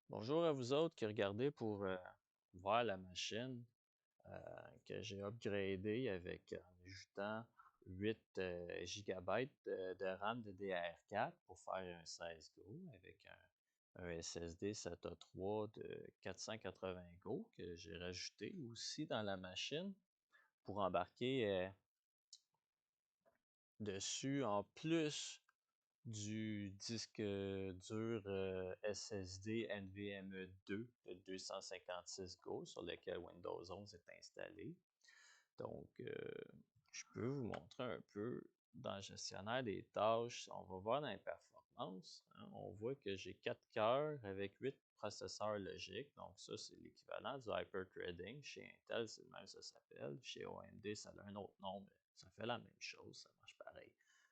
Bonjour à vous autres qui regardez pour voir la machine euh, que j'ai upgradée avec en ajoutant 8 GB de RAM DDR4 pour faire un 16 Go avec un SSD SATA 3 de 480 Go que j'ai rajouté aussi dans la machine pour embarquer dessus en plus du disque dur SSD NVMe 2 de 256 Go sur lequel Windows 11 est installé. Donc, je peux vous montrer un peu dans le gestionnaire des tâches. On va voir dans les performances, hein. On voit que j'ai 4 cœurs avec 8 processeurs logiques. Donc, ça, c'est l'équivalent du hyperthreading. Chez Intel, c'est le même, ça s'appelle. Chez AMD, ça a un autre nom, mais ça fait la même chose. Ça marche pareil.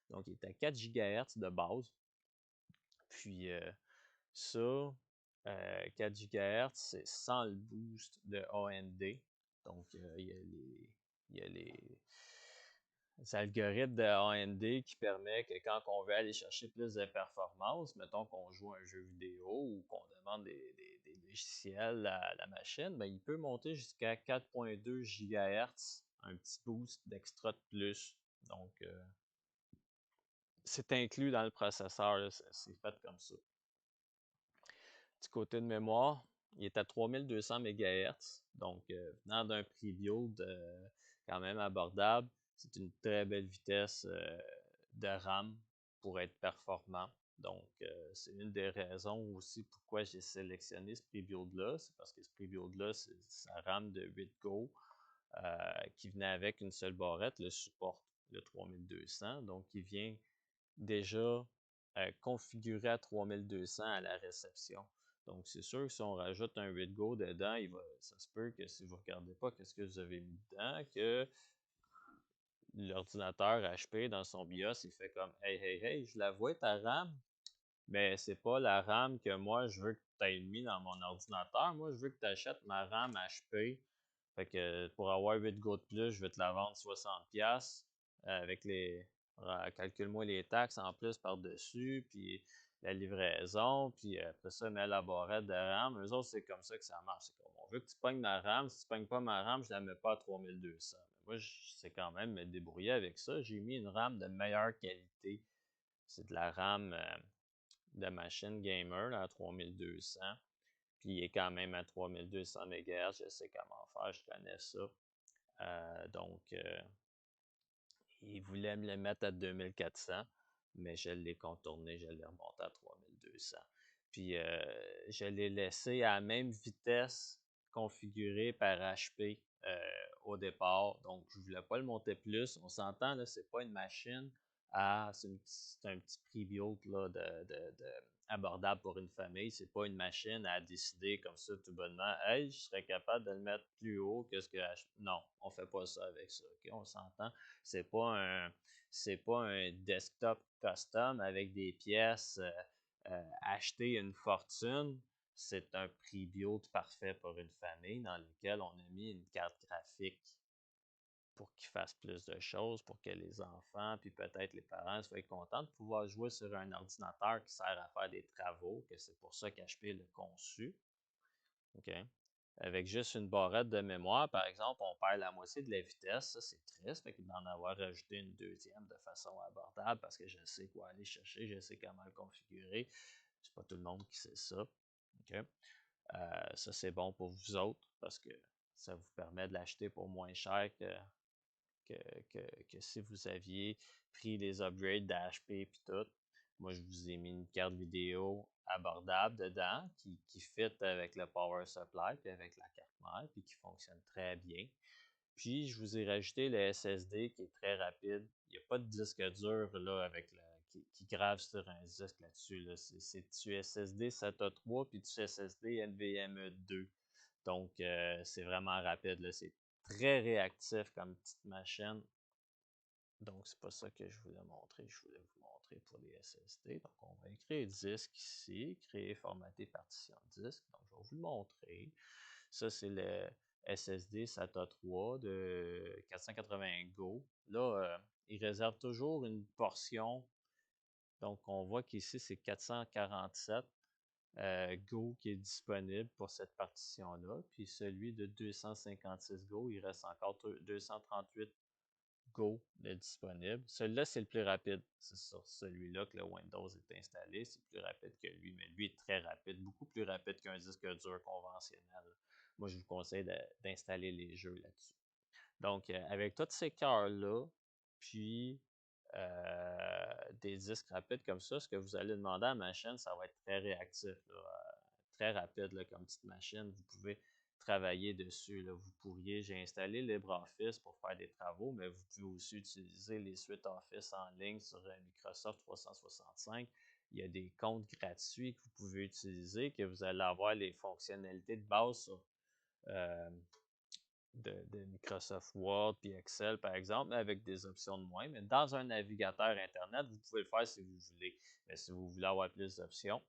Donc, il est à 4 GHz de base. Puis ça, 4 GHz, c'est sans le boost de AMD. Donc, il y a les algorithmes de AMD qui permettent que quand on veut aller chercher plus de performance, mettons qu'on joue à un jeu vidéo ou qu'on demande des logiciels à la machine, ben, il peut monter jusqu'à 4.2 GHz, un petit boost d'extra de plus. Donc, c'est inclus dans le processeur, c'est fait comme ça. Du côté de mémoire, il est à 3200 MHz. Donc, venant d'un prix build quand même abordable, c'est une très belle vitesse de RAM pour être performant. Donc, c'est une des raisons aussi pourquoi j'ai sélectionné ce prebuild-là. C'est parce que ce prebuild-là, c'est sa RAM de 8 Go qui venait avec une seule barrette, le support, le 3200. Donc, il vient déjà configuré à 3200 à la réception. Donc, c'est sûr que si on rajoute un 8 Go dedans, ça se peut que si vous ne regardez pas qu'est-ce que vous avez mis dedans, que l'ordinateur HP dans son BIOS, il fait comme Hey, hey, hey, je la vois ta RAM, mais c'est pas la RAM que moi je veux que tu aies mis dans mon ordinateur. Moi, je veux que tu achètes ma RAM HP. Fait que pour avoir 8 Go de plus, je vais te la vendre 60$ avec les. Calcule-moi les taxes en plus par-dessus, puis la livraison, puis après ça, mets la barrette de RAM. Eux autres, c'est comme ça que ça marche. C'est comme on veut que tu pognes ma RAM. Si tu pognes pas ma RAM, je la mets pas à 3200. Mais moi, je sais quand même me débrouiller avec ça. J'ai mis une RAM de meilleure qualité. C'est de la RAM de machine gamer là, à 3200. Puis il est quand même à 3200 MHz. Je sais comment faire, je connais ça. Donc, il voulait me le mettre à 2400, mais je l'ai contourné, je l'ai remonté à 3200. Puis je l'ai laissé à la même vitesse configurée par HP au départ. Donc, je ne voulais pas le monter plus. On s'entend, là, c'est pas une machine c'est un petit preview là, abordable pour une famille. C'est pas une machine à décider comme ça tout bonnement. Hey, je serais capable de le mettre plus haut que ce que HP. Non, on fait pas ça avec ça. OK? On s'entend. C'est pas un, c'est pas un desktop custom avec des pièces achetées une fortune. C'est un preview parfait pour une famille dans lequel on a mis une carte graphique pour qu'ils fassent plus de choses, pour que les enfants, puis peut-être les parents soient contents de pouvoir jouer sur un ordinateur qui sert à faire des travaux, que c'est pour ça qu'HP l'a conçu. OK? Avec juste une barrette de mémoire, par exemple, on perd la moitié de la vitesse. Ça, c'est triste. Fait qu'il va en avoir rajouté une deuxième de façon abordable parce que je sais quoi aller chercher, je sais comment le configurer. C'est pas tout le monde qui sait ça. OK? Ça, c'est bon pour vous autres parce que ça vous permet de l'acheter pour moins cher que, que si vous aviez pris les upgrades d'HP et tout. Moi, je vous ai mis une carte vidéo abordable dedans qui fit avec le power supply puis avec la carte mère puis qui fonctionne très bien. Puis, je vous ai rajouté le SSD qui est très rapide. Il n'y a pas de disque dur là, qui grave sur un disque là-dessus. Là. C'est du SSD SATA 3 puis du SSD NVMe 2. Donc, c'est vraiment rapide. Là. C'est très réactif comme petite machine. Donc, c'est pas ça que je voulais montrer. Je voulais vous montrer pour les SSD. Donc, on va écrire disque ici, créer, formater, partition disque. Donc, je vais vous le montrer. Ça, c'est le SSD SATA 3 de 480 Go. Là, il réserve toujours une portion. Donc, on voit qu'ici, c'est 447. Go qui est disponible pour cette partition-là. Puis celui de 256 Go, il reste encore 238 Go de disponible. Celui-là, c'est le plus rapide. C'est sur celui-là que le Windows est installé. C'est plus rapide que lui, mais lui est très rapide, beaucoup plus rapide qu'un disque dur conventionnel. Moi, je vous conseille d'installer les jeux là-dessus. Donc, avec tous ces cœurs-là, puis des disques rapides comme ça, ce que vous allez demander à la machine, ça va être très réactif, là, très rapide là, comme petite machine. Vous pouvez travailler dessus. Là. Vous pourriez, j'ai installé LibreOffice pour faire des travaux, mais vous pouvez aussi utiliser les suites Office en ligne sur Microsoft 365. Il y a des comptes gratuits que vous pouvez utiliser, que vous allez avoir les fonctionnalités de base sur de Microsoft Word puis Excel, par exemple, avec des options de moins. Mais dans un navigateur Internet, vous pouvez le faire si vous voulez. Mais si vous voulez avoir plus d'options,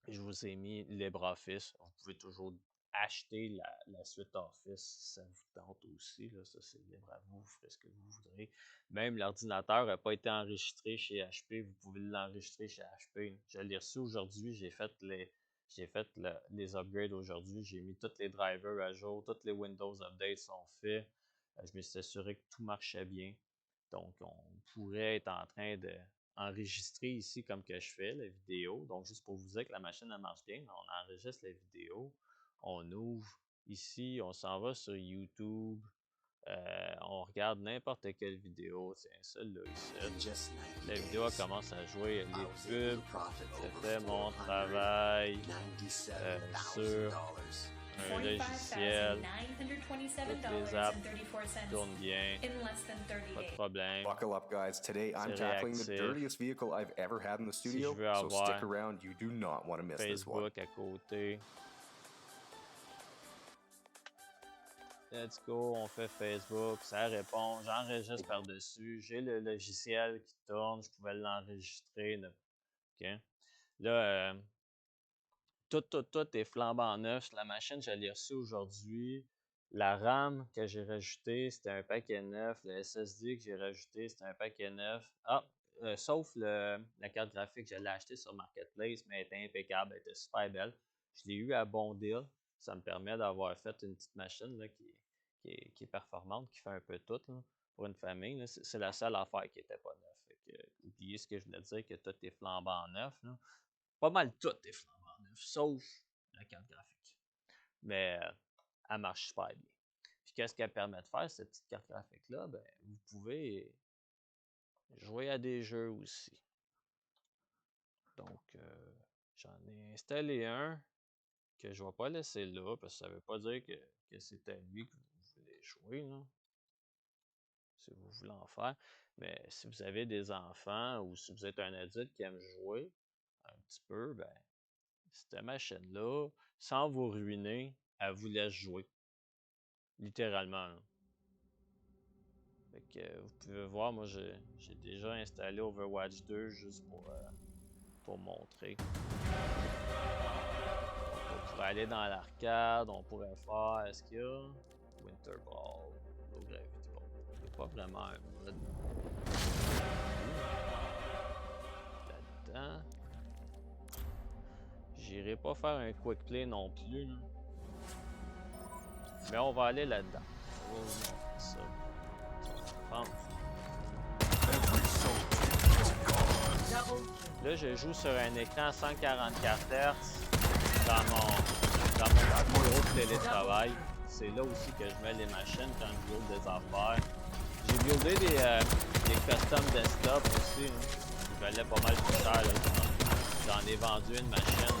je vous ai mis LibreOffice. Vous pouvez toujours acheter la suite Office si ça vous tente aussi. Là, ça, c'est libre à vous. Vous ferez ce que vous voudrez. Même l'ordinateur n'a pas été enregistré chez HP. Vous pouvez l'enregistrer chez HP. Je l'ai reçu aujourd'hui. J'ai fait les upgrades aujourd'hui. J'ai mis tous les drivers à jour. Tous les Windows Updates sont faits. Je me suis assuré que tout marchait bien. Donc, on pourrait être en train d'enregistrer ici comme que je fais la vidéo. Donc, juste pour vous dire que la machine elle marche bien, on enregistre la vidéo. On ouvre ici, on s'en va sur YouTube. On regarde n'importe quelle vidéo. Tiens, celle-là ici. La vidéo commence à jouer les pubs. Je fais mon travail sur un logiciel. Toutes les apps tournent bien. Pas de problème. Buckle up, guys. Today I'm tackling the dirtiest vehicle I've ever had in the studio. Si je veux so avoir stick around. You do not want to miss this one. Facebook à côté. Let's go, on fait Facebook, ça répond, j'enregistre par-dessus, j'ai le logiciel qui tourne, je pouvais l'enregistrer. OK. Là, tout est flambant neuf. La machine, je l'ai reçue aujourd'hui. La RAM que j'ai rajoutée, c'était un paquet neuf. Le SSD que j'ai rajouté, c'était un paquet neuf. Sauf la carte graphique, je l'ai achetée sur Marketplace, mais elle était impeccable, elle était super belle. Je l'ai eu à bon deal. Ça me permet d'avoir fait une petite machine là, qui est performante, qui fait un peu tout là, pour une famille. Là. C'est la seule affaire qui n'était pas neuve. Oubliez ce que je voulais dire, que tout est flambant neuf. Là. Pas mal tout est flambant neuf, sauf la carte graphique. Mais elle marche super bien. Puis qu'est-ce qu'elle permet de faire, cette petite carte graphique-là? Ben, vous pouvez jouer à des jeux aussi. Donc, j'en ai installé un que je ne vais pas laisser là, parce que ça ne veut pas dire que c'est à lui que vous voulez jouer, là. Si vous voulez en faire. Mais si vous avez des enfants ou si vous êtes un adulte qui aime jouer un petit peu, ben, cette machine-là, sans vous ruiner, elle vous laisse jouer. Littéralement. Là. Fait que vous pouvez voir, moi j'ai déjà installé Overwatch 2 juste pour montrer. On pourrait aller dans l'arcade, on pourrait faire, est-ce qu'il y a Winter Ball, Low Gravity Ball. Il n'y a pas vraiment un mode là-dedans. J'irai pas faire un quick play non plus. Là. Mais on va aller là-dedans. On va vous montrer ça. Là, je joue sur un écran 144 Hz dans mon bureau de télétravail. C'est là aussi que je mets les machines quand je build des affaires. J'ai buildé des custom desktop aussi. Hein. Ils valaient pas mal plus cher. J'en ai vendu une machine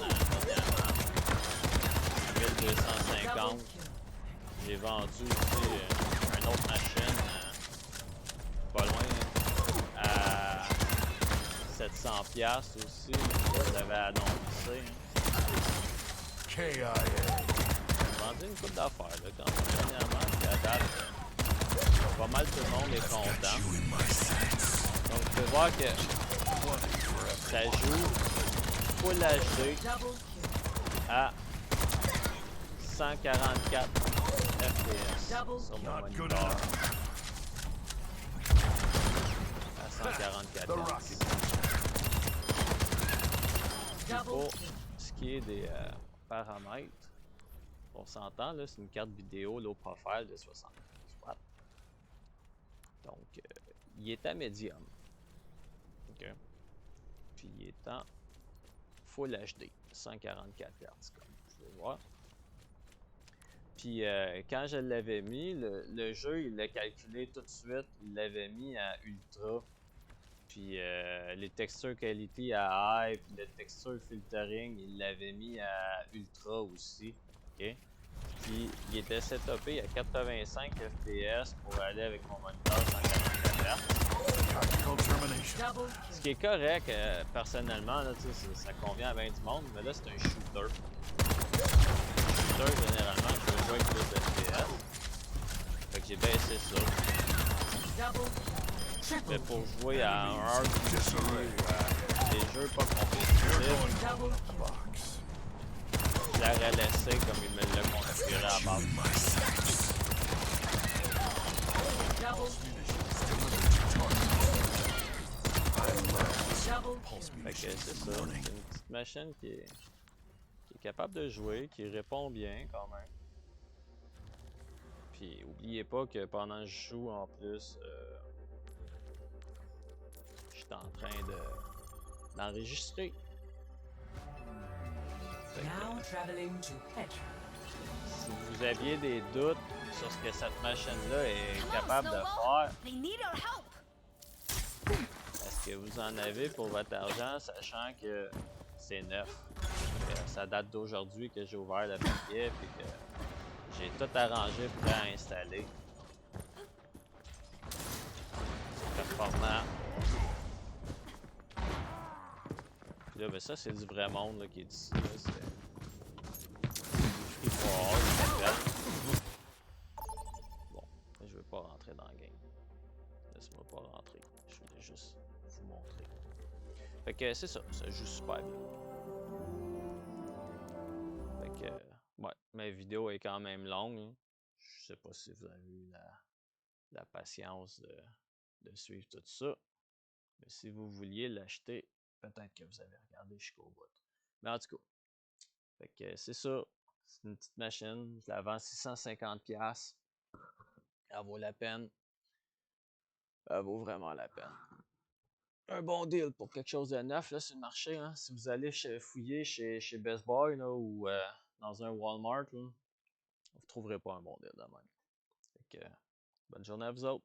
dernièrement. 1250. J'ai vendu aussi une autre machine pas loin à 700$ aussi. Je l'avais annoncé. J'ai vendu une coupe d'affaires quand même dernièrement. Puis à date, pas mal tout le monde est content. Donc vous pouvez voir que ça joue Full HD à 144 FPS sur mon moniteur. À 144 Hz. Pour ce qui est des paramètres, on s'entend, là, c'est une carte vidéo low profile de 75 watts. Donc, il est à médium. OK. Puis, il est en Full HD, 144 Hz, comme vous pouvez voir. Puis, quand je l'avais mis, le jeu, il l'a calculé tout de suite. Il l'avait mis à Ultra. Puis, les textures quality à high, puis le texture filtering, il l'avait mis à Ultra aussi. OK? Puis, il était setupé à 85 FPS pour aller avec mon moniteur 144 Hz. Ce qui est correct, personnellement, là, ça convient à bien du monde, mais là, c'est un shooter. Shooter, généralement, je veux jouer avec plus de FPS. Fait que j'ai baissé ça. Mais pour jouer à un RPG ou à des jeux pas compétitifs, je l'aurais laissé comme il me l'a configuré à la base. Fait que c'est ça, c'est une petite machine qui est capable de jouer, qui répond bien quand même. Puis oubliez pas que pendant que je joue en plus, je suis en train d'enregistrer. Si vous aviez des doutes sur ce que cette machine-là est capable de faire, est-ce que vous en avez pour votre argent, sachant que c'est neuf? Ça date d'aujourd'hui que j'ai ouvert le paquet et que j'ai tout arrangé pour installer. C'est performant. Puis là, ben ça, c'est du vrai monde là, qui est ici. C'est bon, je veux pas rentrer dans le game. Laisse-moi pas rentrer. Je voulais juste vous montrer. Fait que c'est ça, ça joue super bien. Fait que, ouais, ma vidéo est quand même longue. Hein. Je sais pas si vous avez eu la patience de suivre tout ça. Mais si vous vouliez l'acheter, peut-être que vous avez regardé jusqu'au bout. Mais en tout cas, fait que c'est ça. C'est une petite machine. Je la vends 650$. Elle vaut la peine. Elle vaut vraiment la peine. Un bon deal pour quelque chose de neuf là, sur le marché. Hein. Si vous allez fouiller chez Best Buy là, ou dans un Walmart, là, vous ne trouverez pas un bon deal de même. Fait que, bonne journée à vous autres.